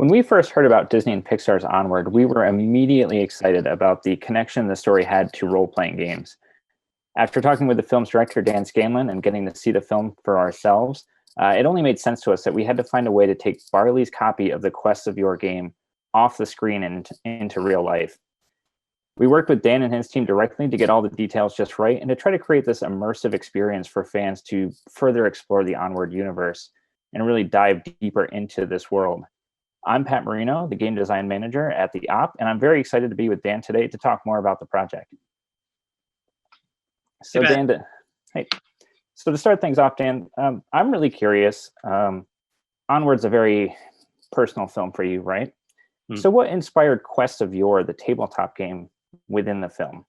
When we first heard about Disney and Pixar's Onward, we were immediately excited about the connection the story had to role-playing games. After talking with the film's director, Dan Scanlon, and getting to see the film for ourselves, it only made sense to us that we had to find a way to take Barley's copy of the Quests of Yore game off the screen and into real life. We worked with Dan and his team directly to get all the details just right and to try to create this immersive experience for fans to further explore the Onward universe and really dive deeper into this world. I'm Pat Marino, the game design manager at the Op, and I'm very excited to be with Dan today to talk more about the project. So, Hey, Dan, hey. So to start things off, Dan, I'm really curious. Onward's a very personal film for you, right? So what inspired Quests of Yore, the tabletop game, within the film?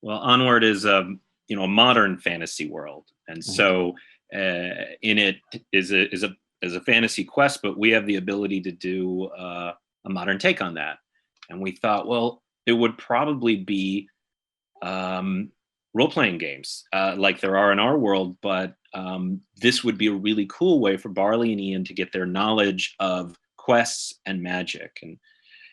Well, Onward is a modern fantasy world, and so in it is a fantasy quest, but we have the ability to do a modern take on that. And we thought, well, it would probably be role-playing games like there are in our world, but this would be a really cool way for Barley and Ian to get their knowledge of quests and magic.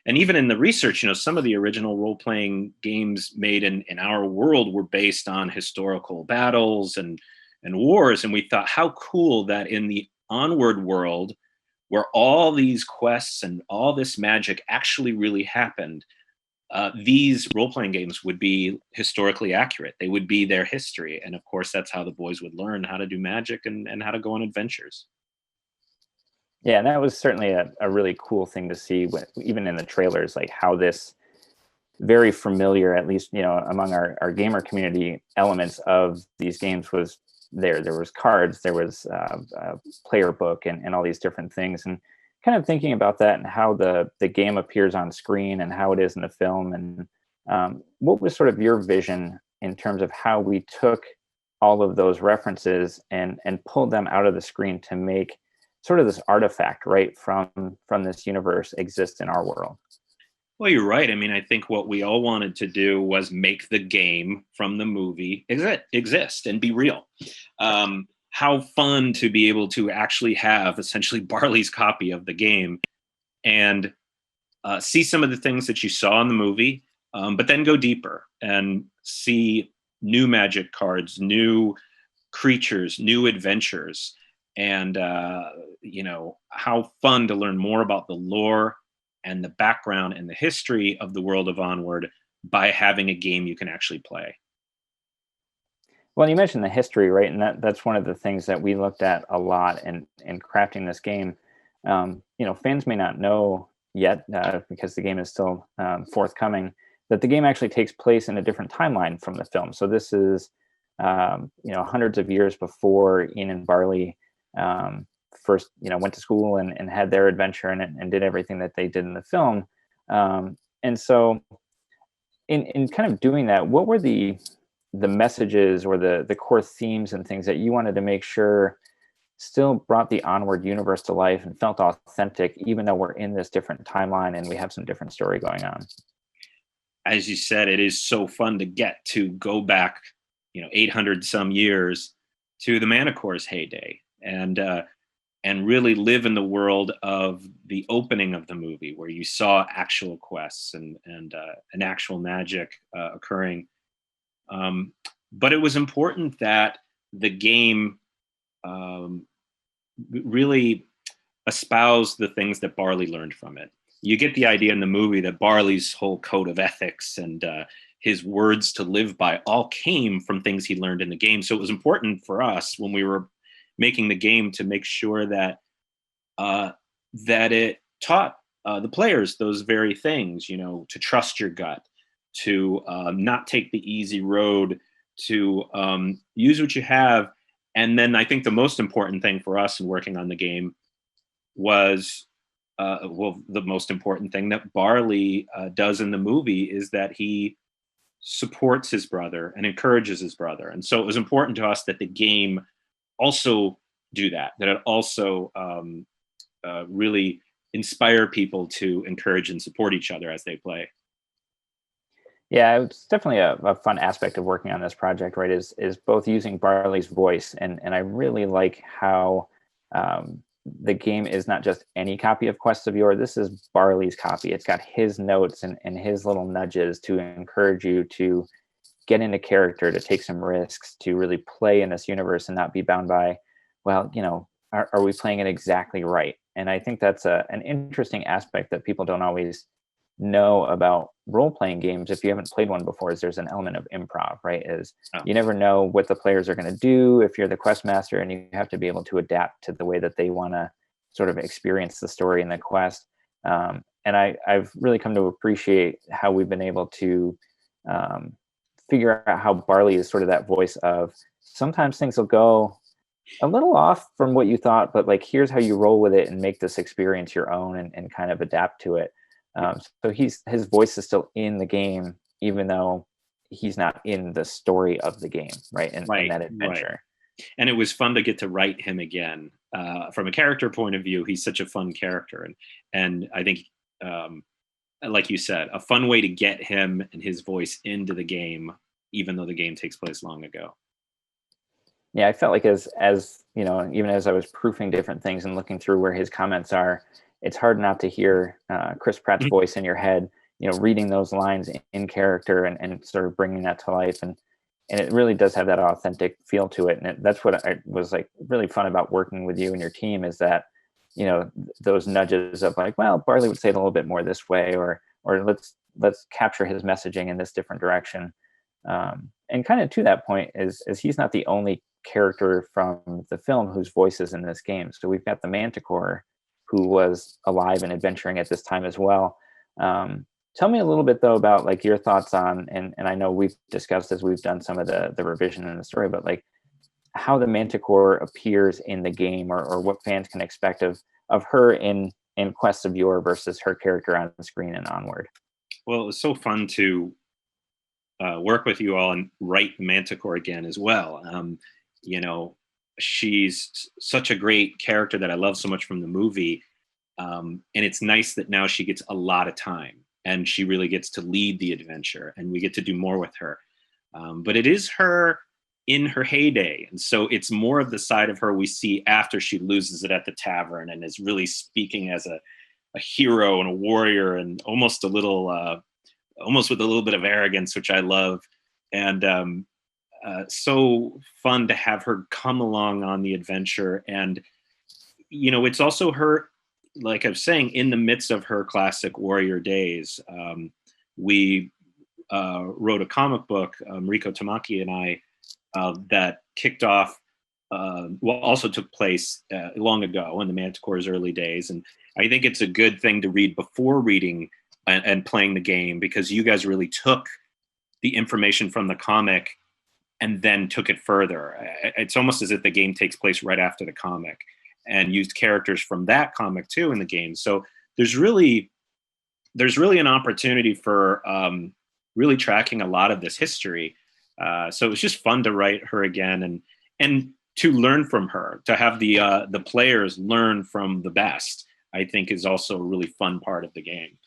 And even in the research, some of the original role-playing games made in our world were based on historical battles and wars. And we thought, how cool that in the Onward world, where all these quests and all this magic actually really happened, these role-playing games would be historically accurate. They would be their history. And of course, that's how the boys would learn how to do magic and how to go on adventures. Yeah, and that was certainly a really cool thing to see, even in the trailers, like how this very familiar, at least, among our gamer community, elements of these games was there. There was cards, there was a player book and all these different things. And kind of thinking about that and how the game appears on screen and how it is in the film. And what was sort of your vision in terms of how we took all of those references and pulled them out of the screen to make sort of this artifact, right, from this universe exist in our world? Well, you're right. I mean, I think what we all wanted to do was make the game from the movie exist and be real. How fun to be able to actually have essentially Barley's copy of the game and see some of the things that you saw in the movie, but then go deeper and see new magic cards, new creatures, new adventures. And, how fun to learn more about the lore and the background and the history of the world of Onward by having a game you can actually play. Well, you mentioned the history, right? And that's one of the things that we looked at a lot in crafting this game. Fans may not know yet, because the game is still forthcoming, that the game actually takes place in a different timeline from the film. So this is, hundreds of years before Ian and Barley first, went to school and had their adventure and did everything that they did in the film. And so in kind of doing that, what were the messages or the core themes and things that you wanted to make sure still brought the Onward universe to life and felt authentic, even though we're in this different timeline and we have some different story going on? As you said, it is so fun to get to go back, 800 some years to the Manicore's heyday and really live in the world of the opening of the movie, where you saw actual quests and an actual magic occurring. But it was important that the game really espoused the things that Barley learned from it. You get the idea in the movie that Barley's whole code of ethics and his words to live by all came from things he learned in the game. So it was important for us when we were making the game to make sure that that it taught the players those very things, to trust your gut, to not take the easy road, to use what you have. And then I think the most important thing for us in working on the game was, the most important thing that Barley does in the movie is that he supports his brother and encourages his brother. And so it was important to us that the game also do that it also really inspire people to encourage and support each other as they play. Yeah, it's definitely a fun aspect of working on this project, right? Is both using Barley's voice, and I really like how the game is not just any copy of Quests of Yore. This is Barley's copy. It's got his notes and his little nudges to encourage you to get into character, to take some risks, to really play in this universe and not be bound by, well, are we playing it exactly right? And I think that's an interesting aspect that people don't always know about role-playing games if you haven't played one before, is there's an element of improv, right? You never know what the players are going to do if you're the quest master, and you have to be able to adapt to the way that they want to sort of experience the story and the quest. And I've really come to appreciate how we've been able to figure out how Barley is sort of that voice of, sometimes things will go a little off from what you thought, but like, here's how you roll with it and make this experience your own, and kind of adapt to it. So his voice is still in the game, even though he's not in the story of the game, right? In that adventure. Right. And it was fun to get to write him again. From a character point of view, he's such a fun character. And I think, like you said, a fun way to get him and his voice into the game, even though the game takes place long ago. Yeah, I felt like as even as I was proofing different things and looking through where his comments are, it's hard not to hear Chris Pratt's voice in your head, reading those lines in character and sort of bringing that to life. And it really does have that authentic feel to it. And that's what I was like really fun about working with you and your team, is that, those nudges of like, well, Barley would say it a little bit more this way, or let's capture his messaging in this different direction. And kind of to that point is he's not the only character from the film whose voice is in this game. So we've got the Manticore, who was alive and adventuring at this time as well. Tell me a little bit though about like your thoughts on, and I know we've discussed as we've done some of the revision in the story, but like how the Manticore appears in the game, or what fans can expect of her in Quests of Yore versus her character on the screen in Onward. Well, it was so fun to work with you all and write Manticore again as well. She's such a great character that I love so much from the movie. And it's nice that now she gets a lot of time and she really gets to lead the adventure, and we get to do more with her. But it is her in her heyday. And so it's more of the side of her we see after she loses it at the tavern and is really speaking as a hero and a warrior, and almost with a little bit of arrogance, which I love. And so fun to have her come along on the adventure. And, it's also her, like I was saying, in the midst of her classic warrior days. We wrote a comic book, Riko Tamaki and I, that kicked off, also took place long ago in the Manticore's early days. And I think it's a good thing to read before reading and playing the game, because you guys really took the information from the comic and then took it further. It's almost as if the game takes place right after the comic, and used characters from that comic too in the game. So there's really an opportunity for really tracking a lot of this history. So it was just fun to write her again, and to learn from her, to have the players learn from the best, I think is also a really fun part of the game.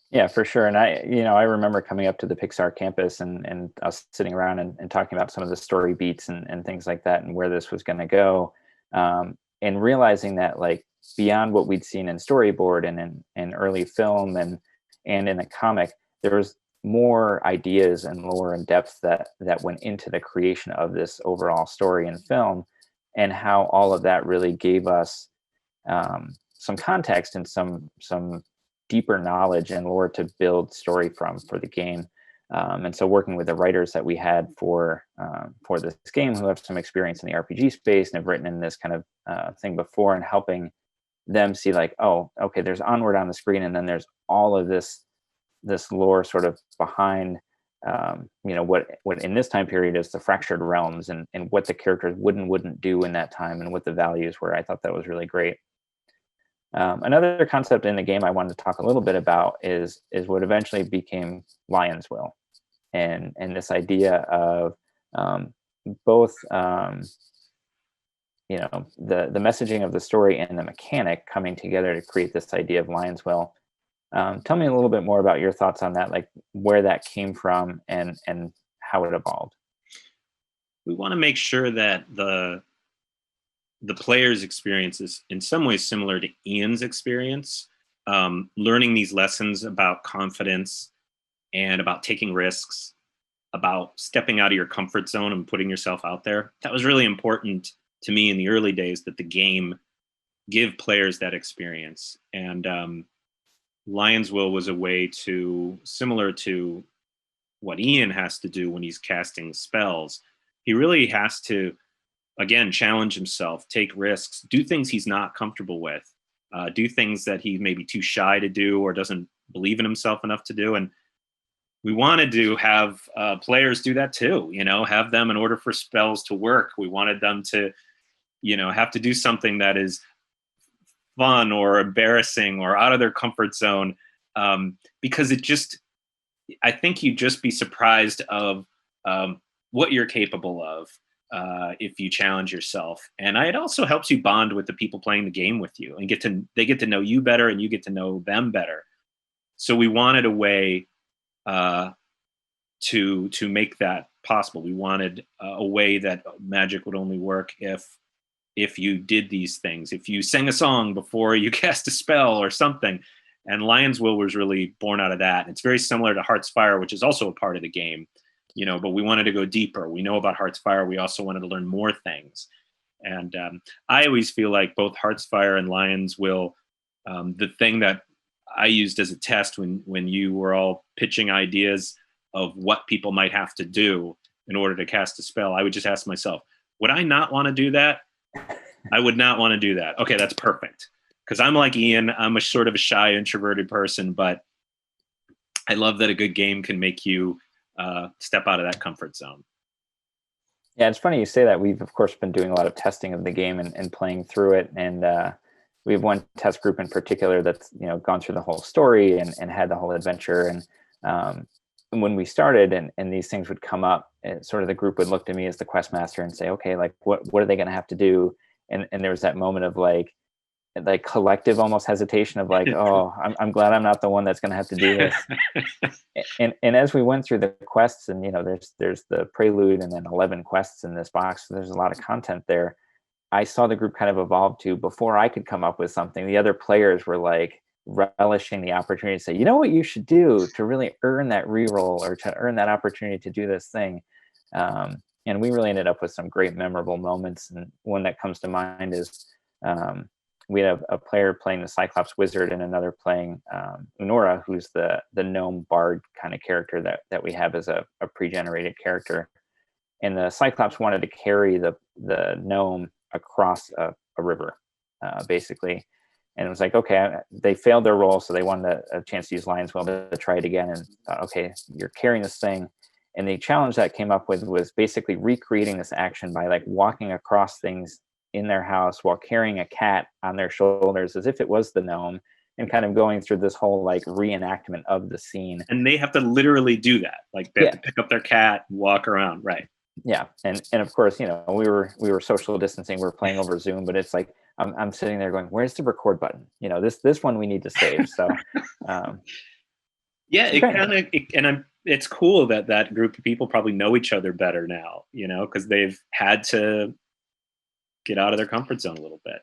Yeah, for sure. And I remember coming up to the Pixar campus and us sitting around and talking about some of the story beats and things like that, and where this was going to go. And realizing that, like, beyond what we'd seen in storyboard and in early film and in the comic, there was more ideas and lore and depth that went into the creation of this overall story and film, and how all of that really gave us some context and some deeper knowledge and lore to build story for the game. And so working with the writers that we had for this game, who have some experience in the RPG space and have written in this kind of thing before, and helping them see like, oh, okay, there's Onward on the screen, and then there's all of this lore sort of behind, what in this time period is the fractured realms, and what the characters wouldn't do in that time, and what the values were. I thought that was really great. Another concept in the game I wanted to talk a little bit about is what eventually became Lion's Will, and this idea of both the messaging of the story and the mechanic coming together to create this idea of Lion's Will. Tell me a little bit more about your thoughts on that, like where that came from and how it evolved. We want to make sure that the player's experience is in some ways similar to Ian's experience, learning these lessons about confidence and about taking risks, about stepping out of your comfort zone and putting yourself out there. That was really important to me in the early days, that the game give players that experience. And Lion's Will was a way to, similar to what Ian has to do when he's casting spells, he really has to, again, challenge himself, take risks, do things he's not comfortable with, do things that he may be too shy to do or doesn't believe in himself enough to do. And we wanted to have players do that too, you know, have them, in order for spells to work, we wanted them to, you know, have to do something that is fun or embarrassing or out of their comfort zone, because it just, I think you'd just be surprised of what you're capable of if you challenge yourself. And it also helps you bond with the people playing the game with you, and they get to know you better, and you get to know them better. So we wanted a way to make that possible. We wanted a way that magic would only work if you did these things, if you sang a song before you cast a spell or something. And Lion's Will was really born out of that. It's very similar to Heart's Fire, which is also a part of the game, you know, but we wanted to go deeper. We know about Heart's Fire. We also wanted to learn more things. And I always feel like both Heart's Fire and Lion's Will, the thing that I used as a test when you were all pitching ideas of what people might have to do in order to cast a spell, I would just ask myself, would I not want to do that? I would not want to do that. Okay, that's perfect. Because I'm like Ian, I'm a sort of a shy, introverted person, but I love that a good game can make you step out of that comfort zone. Yeah, it's funny you say that. We've, of course, been doing a lot of testing of the game and playing through it. And we have one test group in particular that's, you know, gone through the whole story and had the whole adventure. And when we started and these things would come up, sort of the group would look to me as the quest master and say, okay, like what are they going to have to do? And there was that moment of like collective almost hesitation of like, oh, I'm glad I'm not the one that's going to have to do this. and as we went through the quests, and you know, there's the prelude and then 11 quests in this box, so there's a lot of content there. I saw the group kind of evolve to, before I could come up with something, the other players were like relishing the opportunity to say, you know what you should do to really earn that reroll or to earn that opportunity to do this thing. And we really ended up with some great memorable moments. And one that comes to mind is we have a player playing the Cyclops Wizard and another playing Unora, who's the gnome bard kind of character that we have as a pre-generated character. And the Cyclops wanted to carry the gnome across a river, basically. And it was like, okay, they failed their roll, so they wanted a chance to use Lion's Will to try it again. And thought, okay, you're carrying this thing. And the challenge that came up with was basically recreating this action by like walking across things in their house while carrying a cat on their shoulders as if it was the gnome, and kind of going through this whole like reenactment of the scene. And they have to literally do that. Like they have to pick up their cat and walk around. Right. Yeah. And of course, you know, we were social distancing, we were playing over Zoom, but it's like, I'm sitting there going, where's the record button? You know, this one we need to save. So, yeah, it's cool that group of people probably know each other better now, you know, because they've had to get out of their comfort zone a little bit.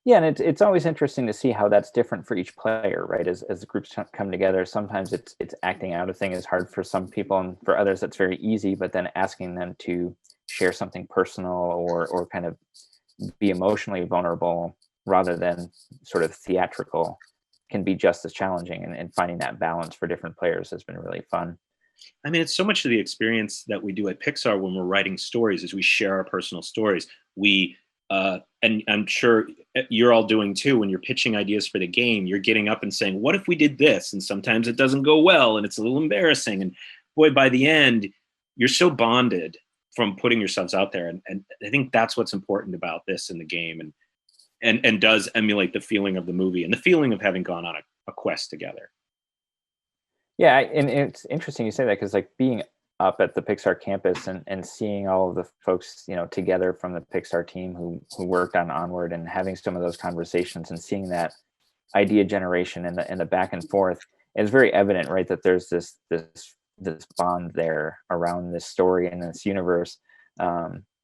Yeah, and it's always interesting to see how that's different for each player, right? As the groups come together, sometimes it's acting out a thing is hard for some people, and for others that's very easy. But then asking them to share something personal or kind of be emotionally vulnerable rather than sort of theatrical can be just as challenging. And finding that balance for different players has been really fun. I mean, it's so much of the experience that we do at Pixar when we're writing stories is we share our personal stories. And I'm sure you're all doing too, when you're pitching ideas for the game, you're getting up and saying, what if we did this? And sometimes it doesn't go well and it's a little embarrassing. And boy, by the end, you're so bonded from putting yourselves out there. And I think that's what's important about this in the game, and does emulate the feeling of the movie and the feeling of having gone on a quest together. Yeah, and it's interesting you say that, because like being up at the Pixar campus and seeing all of the folks, you know, together from the Pixar team who worked on Onward, and having some of those conversations and seeing that idea generation and the back and forth, is very evident, right? That there's this bond there around this story and this universe.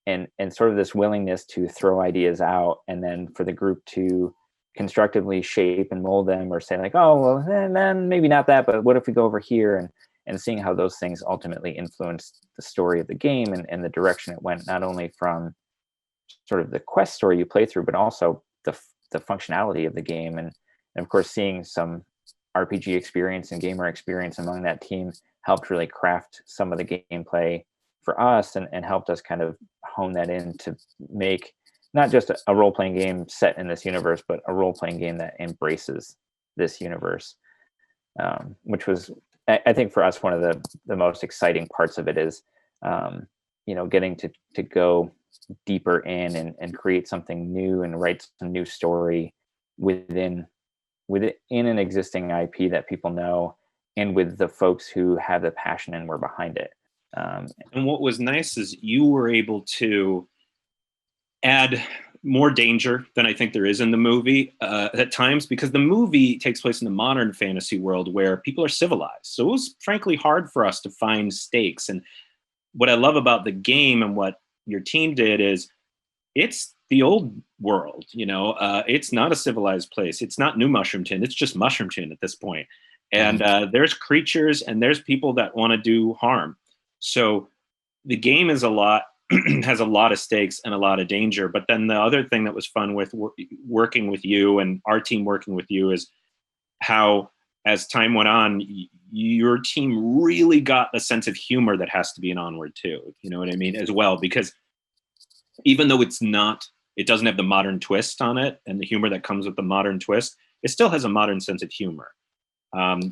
and sort of this willingness to throw ideas out, and then for the group to constructively shape and mold them, or say like, oh well, man, maybe not that, but what if we go over here, and seeing how those things ultimately influence the story of the game, and the direction it went, not only from sort of the quest story you play through, but also the functionality of the game, and of course seeing some RPG experience and gamer experience among that team helped really craft some of the gameplay for us, and helped us kind of hone that in to make not just a role-playing game set in this universe, but a role-playing game that embraces this universe, which was, I think for us, one of the most exciting parts of it is, getting to go deeper in, and create something new and write some new story within an existing IP that people know, and with the folks who have the passion and were behind it. And what was nice is you were able to add more danger than I think there is in the movie at times, because the movie takes place in the modern fantasy world where people are civilized. So it was frankly hard for us to find stakes. And what I love about the game and what your team did is it's the old world, it's not a civilized place. It's not New Mushroomton. It's just Mushroomton at this point. And there's creatures and there's people that want to do harm. So the game is has a lot of stakes and a lot of danger. But then the other thing that was fun with working with you and our team working with you is how, as time went on, your team really got a sense of humor that has to be in Onward too. You know what I mean? As well, because even though it doesn't have the modern twist on it and the humor that comes with the modern twist, it still has a modern sense of humor.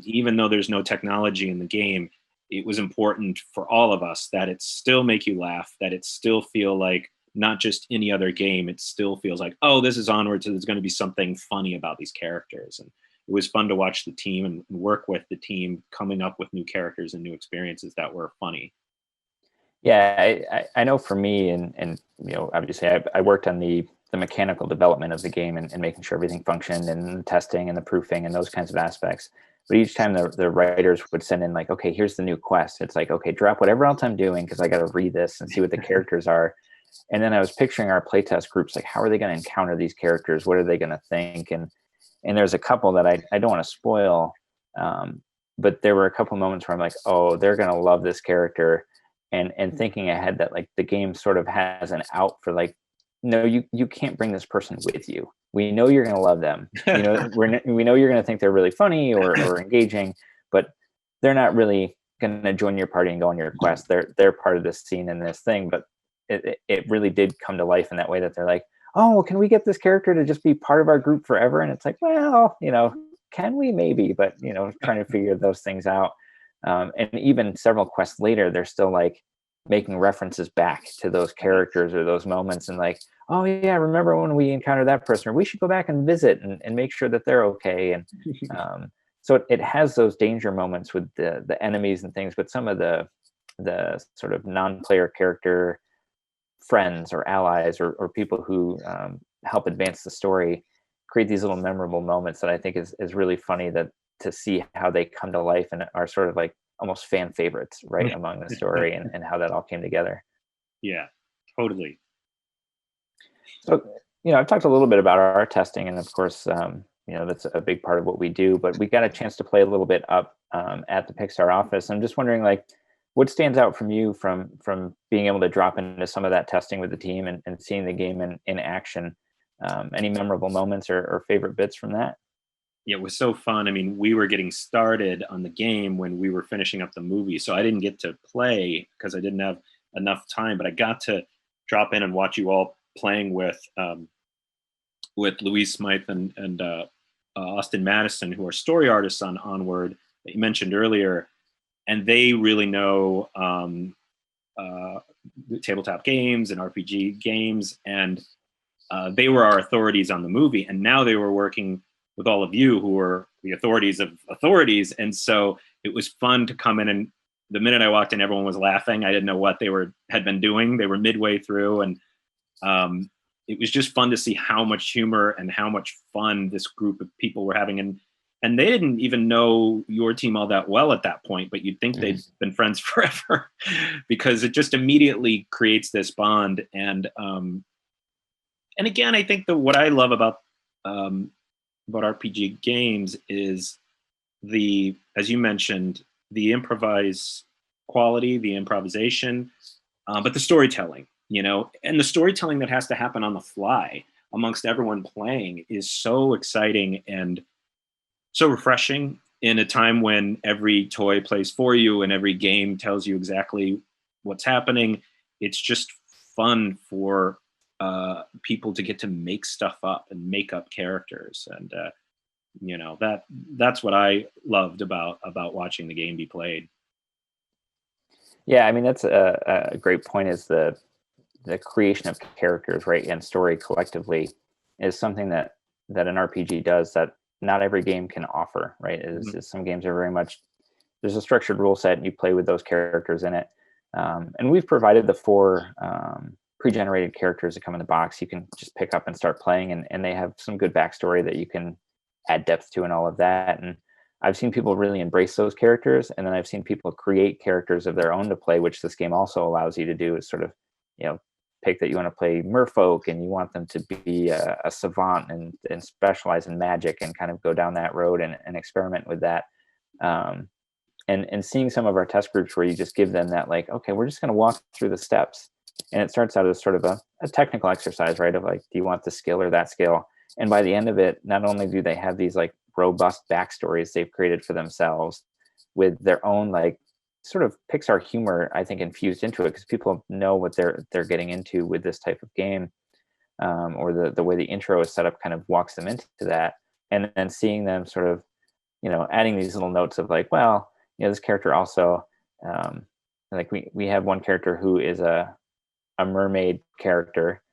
Even though there's no technology in the game, it was important for all of us that it still make you laugh, that it still feel like not just any other game. It still feels like, oh, this is Onward, so there's going to be something funny about these characters. And it was fun to watch the team and work with the team coming up with new characters and new experiences that were funny. Yeah, I know for me, and obviously I worked on the mechanical development of the game, and making sure everything functioned, and the testing and the proofing and those kinds of aspects. But each time the writers would send in like, okay, here's the new quest. It's like, okay, drop whatever else I'm doing, because I got to read this and see what the characters are. And then I was picturing our playtest groups, like, how are they going to encounter these characters? What are they going to think? And there's a couple that I don't want to spoil, but there were a couple moments where I'm like, oh, they're going to love this character. And thinking ahead that like the game sort of has an out for like, no, you can't bring this person with you. We know you're going to love them. We know you're going to think they're really funny or engaging, but they're not really going to join your party and go on your quest. They're part of this scene and this thing. But it really did come to life in that way, that they're like, oh, well, can we get this character to just be part of our group forever? And it's like, well, can we? Maybe, but trying to figure those things out. And even several quests later, they're still like making references back to those characters or those moments, and like, oh yeah, remember when we encountered that person, or we should go back and visit and make sure that they're okay. And so it has those danger moments with the enemies and things, but some of the sort of non-player character friends or allies or people who help advance the story create these little memorable moments that I think is really funny, that to see how they come to life and are sort of like almost fan favorites right among the story, and how that all came together. Yeah, totally. So, I've talked a little bit about our testing, and of course, that's a big part of what we do, but we got a chance to play a little bit up at the Pixar office. I'm just wondering, like, what stands out from you from being able to drop into some of that testing with the team and seeing the game in action? Any memorable moments or favorite bits from that? Yeah, it was so fun. I mean, we were getting started on the game when we were finishing up the movie, so I didn't get to play because I didn't have enough time. But I got to drop in and watch you all playing with Louise Smythe and Austin Madison, who are story artists on Onward that you mentioned earlier, and they really know tabletop games and RPG games, and they were our authorities on the movie. And now they were working with all of you who are the authorities of authorities. And so it was fun to come in, and the minute I walked in, everyone was laughing. I didn't know what they had been doing. They were midway through, and it was just fun to see how much humor and how much fun this group of people were having. And and they didn't even know your team all that well at that point, but you'd think Mhm. they'd been friends forever because it just immediately creates this bond. And again, I think that what I love um, about RPG games is the, as you mentioned, the improvise quality, the improvisation, but the storytelling, and the storytelling that has to happen on the fly amongst everyone playing is so exciting and so refreshing in a time when every toy plays for you and every game tells you exactly what's happening. It's just fun for people to get to make stuff up and make up characters, and that's what I loved about watching the game be played. Yeah, I mean that's a great point. Is the creation of characters, right, and story collectively is something that an RPG does that not every game can offer, right? Mhm. Is some games are very much there's a structured rule set and you play with those characters in it. And we've provided the four pre-generated characters that come in the box. You can just pick up and start playing, and they have some good backstory that you can add depth to and all of that. And I've seen people really embrace those characters, and then I've seen people create characters of their own to play, which this game also allows you to do. Is sort of, you know, pick that you want to play merfolk and you want them to be a savant and specialize in magic and kind of go down that road and experiment with that. Um, and seeing some of our test groups where you just give them that, like, okay, we're just going to walk through the steps, and it starts out as sort of a technical exercise, right, of like, do you want this skill or that skill? And by the end of it, not only do they have these like robust backstories they've created for themselves with their own like sort of Pixar humor, I think, infused into it, because people know what they're getting into with this type of game, or the way the intro is set up kind of walks them into that. And then seeing them sort of, adding these little notes of like, well, this character also, like we have one character who is a mermaid character,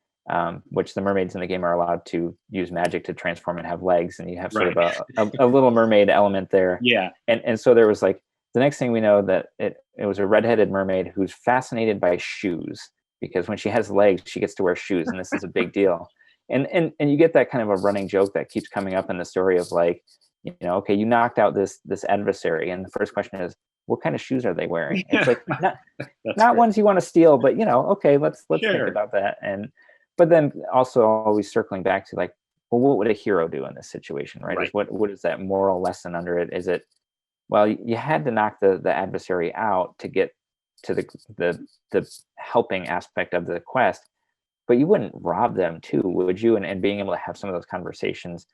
which the mermaids in the game are allowed to use magic to transform and have legs, and you have sort Right. of a little mermaid element there. Yeah. And so there was like, the next thing we know, that it was a redheaded mermaid who's fascinated by shoes, because when she has legs she gets to wear shoes, and this is a big deal. And you get that kind of a running joke that keeps coming up in the story of like, okay, you knocked out this adversary, and the first question is, what kind of shoes are they wearing? It's Yeah. like, That's not great. ones you want to steal, but okay, let's think Sure. about that. And but then also always circling back to like, well, what would a hero do in this situation, right? Is Right. what is that moral lesson under it? Is it, well, you had to knock the adversary out to get to the helping aspect of the quest, but you wouldn't rob them too, would you? And being able to have some of those conversations,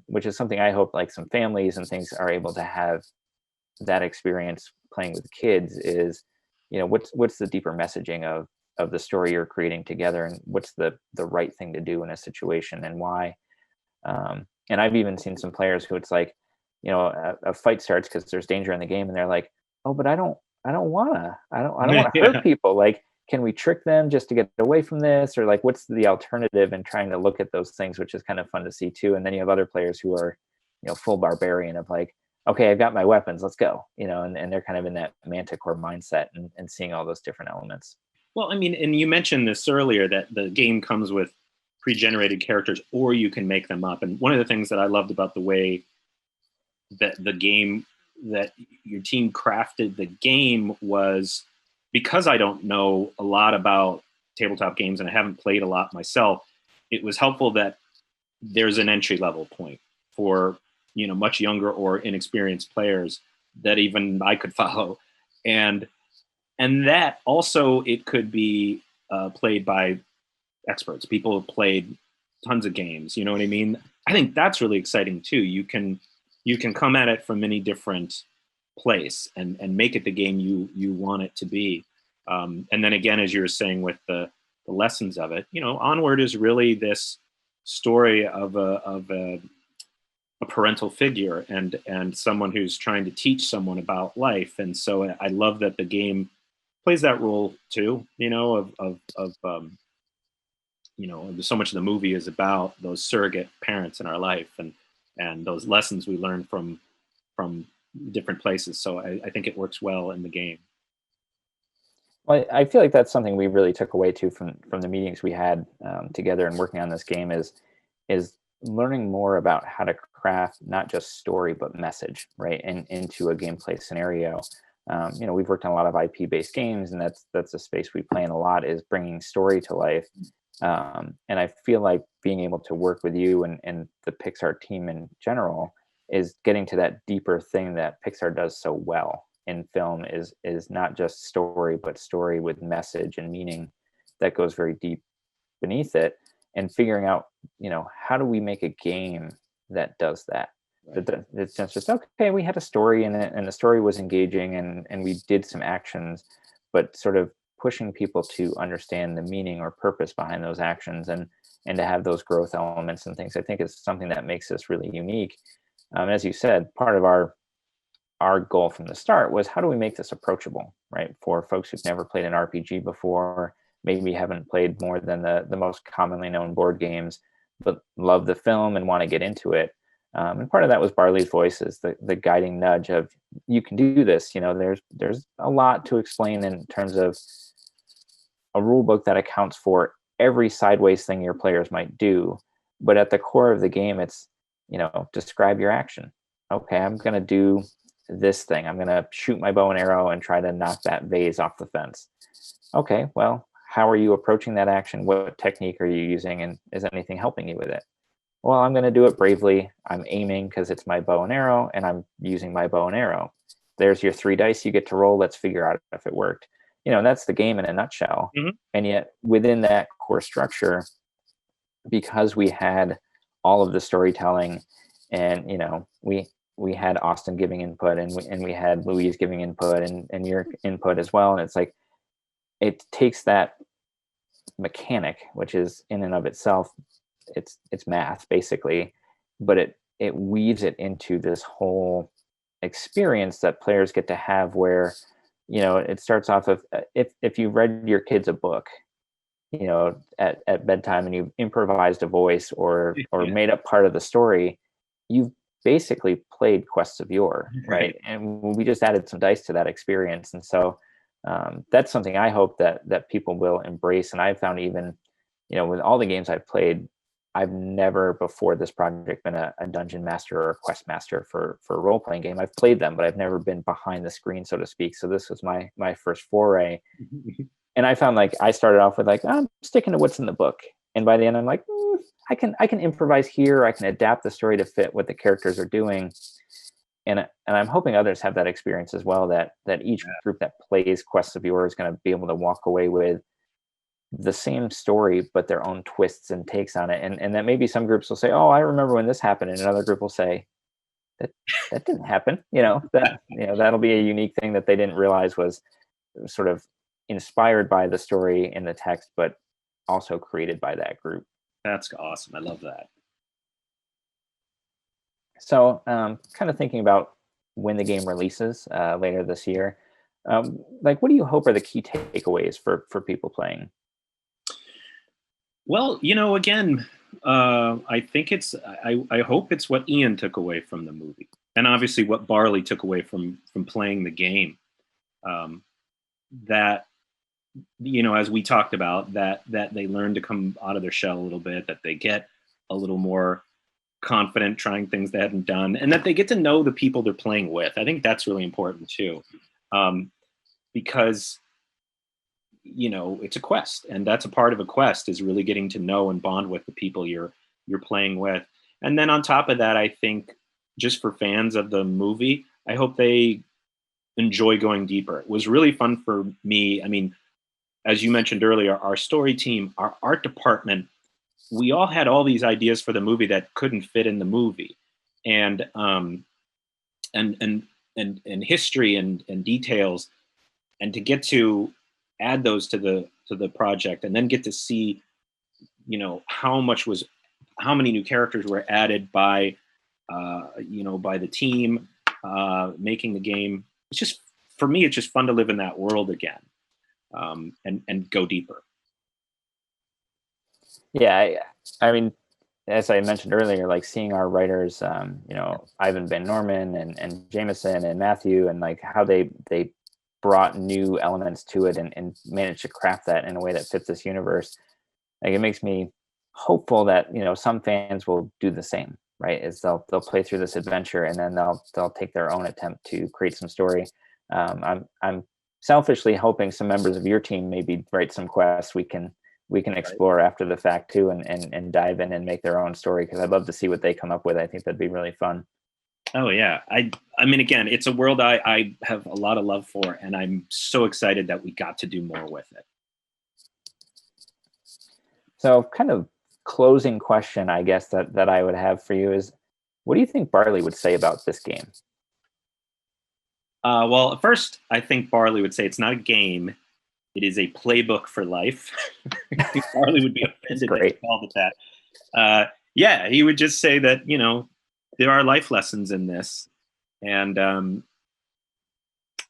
which is something I hope like some families and things are able to have that experience playing with kids, is what's the deeper messaging of the story you're creating together, and what's the right thing to do in a situation, and why. And I've even seen some players who it's like, a fight starts because there's danger in the game, and they're like, oh, but I don't want to hurt Yeah. people, like, can we trick them just to get away from this, or like, what's the alternative, and trying to look at those things, which is kind of fun to see too. And then you have other players who are full barbarian of like, okay, I've got my weapons, let's go, and they're kind of in that manticore mindset, and seeing all those different elements. Well, I mean, and you mentioned this earlier that the game comes with pre-generated characters, or you can make them up. And one of the things that I loved about the way that the game that your team crafted the game was, because I don't know a lot about tabletop games and I haven't played a lot myself, it was helpful that there's an entry level point for much younger or inexperienced players that even I could follow, and that also it could be played by experts, people who've played tons of games. You know what I mean? I think that's really exciting too. You can come at it from many different place and make it the game you want it to be. And then again, as you were saying with the lessons of it, Onward is really this story of a parental figure and someone who's trying to teach someone about life. And so I love that the game plays that role too. So much of the movie is about those surrogate parents in our life and those lessons we learn from different places. So I think it works well in the game. Well, I feel like that's something we really took away too from the meetings we had together and working on this game, is learning more about how to craft not just story but message, right, and into a gameplay scenario. We've worked on a lot of IP-based games, and that's a space we play in a lot, is bringing story to life. And I feel like being able to work with you and the Pixar team in general is getting to that deeper thing that Pixar does so well in film, is not just story, but story with message and meaning that goes very deep beneath it, and figuring out, how do we make a game that does that? Right. It's just, okay, we had a story in it and the story was engaging, and we did some actions, but sort of pushing people to understand the meaning or purpose behind those actions, and to have those growth elements and things, I think is something that makes us really unique. As you said, part of our goal from the start was, how do we make this approachable, right, for folks who've never played an RPG before, maybe haven't played more than the most commonly known board games, but love the film and want to get into it. And part of that was Barley's voice, is the guiding nudge of, you can do this. There's a lot to explain in terms of a rule book that accounts for every sideways thing your players might do. But at the core of the game, it's, describe your action. Okay, I'm going to do this thing. I'm going to shoot my bow and arrow and try to knock that vase off the fence. Okay, well, how are you approaching that action? What technique are you using? And is anything helping you with it? Well, I'm going to do it bravely. I'm aiming because it's my bow and arrow, and I'm using my bow and arrow. There's your 3 dice you get to roll. Let's figure out if it worked. That's the game in a nutshell. Mm-hmm. And yet within that core structure, because we had all of the storytelling, and we had Austin giving input, and we had Louise giving input, and your input as well. And it's like, it takes that mechanic, which is in and of itself, it's math basically, but it weaves it into this whole experience that players get to have, where it starts off of, if you read your kids a book at bedtime, and you've improvised a voice or made up part of the story, you've basically played Quests of Yore, right? And we just added some dice to that experience. And so that's something I hope that people will embrace. And I've found, even with all the games I've played, I've never before this project been a dungeon master or a quest master for a role-playing game. I've played them, but I've never been behind the screen, so to speak. So this was my first foray. And I found, like, I started off with, like, I'm sticking to what's in the book. And by the end, I'm like, I can improvise here. I can adapt the story to fit what the characters are doing. And I'm hoping others have that experience as well, that each group that plays Quests of Yore is going to be able to walk away with the same story, but their own twists and takes on it. And that maybe some groups will say, oh, I remember when this happened. And another group will say, that didn't happen. That'll be a unique thing that they didn't realize was sort of inspired by the story in the text, but also created by that group. That's awesome. I love that. So kind of thinking about when the game releases later this year, what do you hope are the key takeaways for people playing? Well, again, I think I hope it's what Ian took away from the movie, and obviously what Barley took away from playing the game. That, as we talked about, that they learn to come out of their shell a little bit, that they get a little more confident trying things they hadn't done, and that they get to know the people they're playing with. I think that's really important too, because it's a quest, and that's a part of a quest, is really getting to know and bond with the people you're playing with. And then on top of that, I think, just for fans of the movie, I hope they enjoy going deeper. It was really fun for me. I mean, as you mentioned earlier, our story team, our art department, we all had all these ideas for the movie that couldn't fit in the movie, and history and details, and to get to add those to the project, and then get to see, how many new characters were added by the team making the game. It's just, for me, it's just fun to live in that world again, and go deeper. Yeah, I mean, as I mentioned earlier, like, seeing our writers, Ivan Van Norman and Jameson and Matthew, and like how they brought new elements to it and managed to craft that in a way that fits this universe. Like, it makes me hopeful that some fans will do the same, right? Is they'll play through this adventure and then they'll take their own attempt to create some story. I'm selfishly hoping some members of your team maybe write some quests we can explore after the fact too, and dive in and make their own story, because I'd love to see what they come up with. I think that'd be really fun. Oh yeah, I mean, again, it's a world I have a lot of love for, and I'm so excited that we got to do more with it. So, kind of closing question, I guess that I would have for you is, what do you think Barley would say about this game? Well, at first, I think Barley would say it's not a game; it is a playbook for life. I think Barley would be offended that you called it that. Yeah, he would just say that, you know, there are life lessons in this, and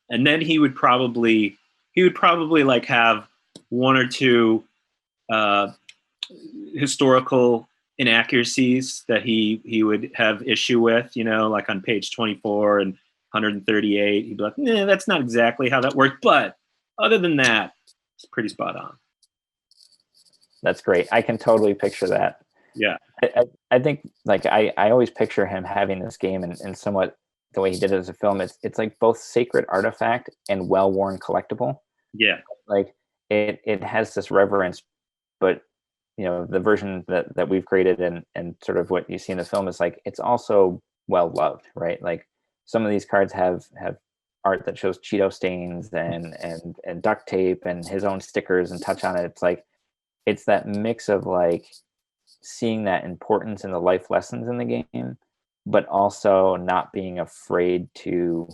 then he would probably like have one or two historical inaccuracies that he would have issue with, you know, like on page 24 and 138. He'd be like, nah, that's not exactly how that worked, but other than that, it's pretty spot on. That's great. I can totally picture that. Yeah. I think, like, I always picture him having this game and somewhat the way he did it as a film. It's like both sacred artifact and well-worn collectible. Yeah. Like it has this reverence, but you know, the version that we've created and sort of what you see in the film is like, it's also well loved, right? Like some of these cards have art that shows Cheeto stains and duct tape and his own stickers and touch on it. It's like, it's that mix of like seeing that importance in the life lessons in the game, but also not being afraid to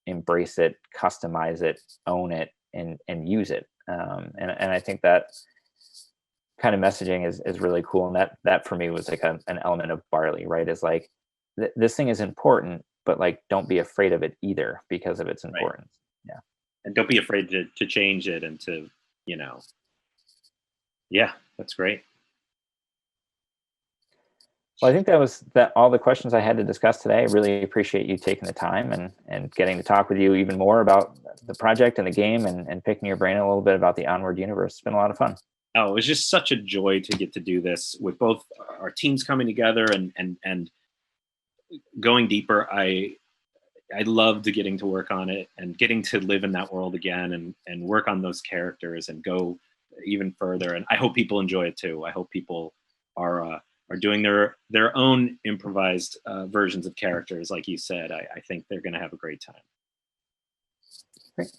embrace it, customize it, own it, and use it. And I think that kind of messaging is really cool. And that for me was like an element of Barley, right? Is like, this thing is important, but like, don't be afraid of it either because of its importance. Right. Yeah. And don't be afraid to change it and to, you know, yeah, that's great. Well, I think that was all the questions I had to discuss today. I really appreciate you taking the time and getting to talk with you even more about the project and the game and picking your brain a little bit about the Onward universe. It's been a lot of fun. Oh, it was just such a joy to get to do this with both our teams coming together and going deeper. I loved getting to work on it and getting to live in that world again and work on those characters and go even further. And I hope people enjoy it too. I hope people are doing their own improvised versions of characters. Like you said, I think they're going to have a great time. Great.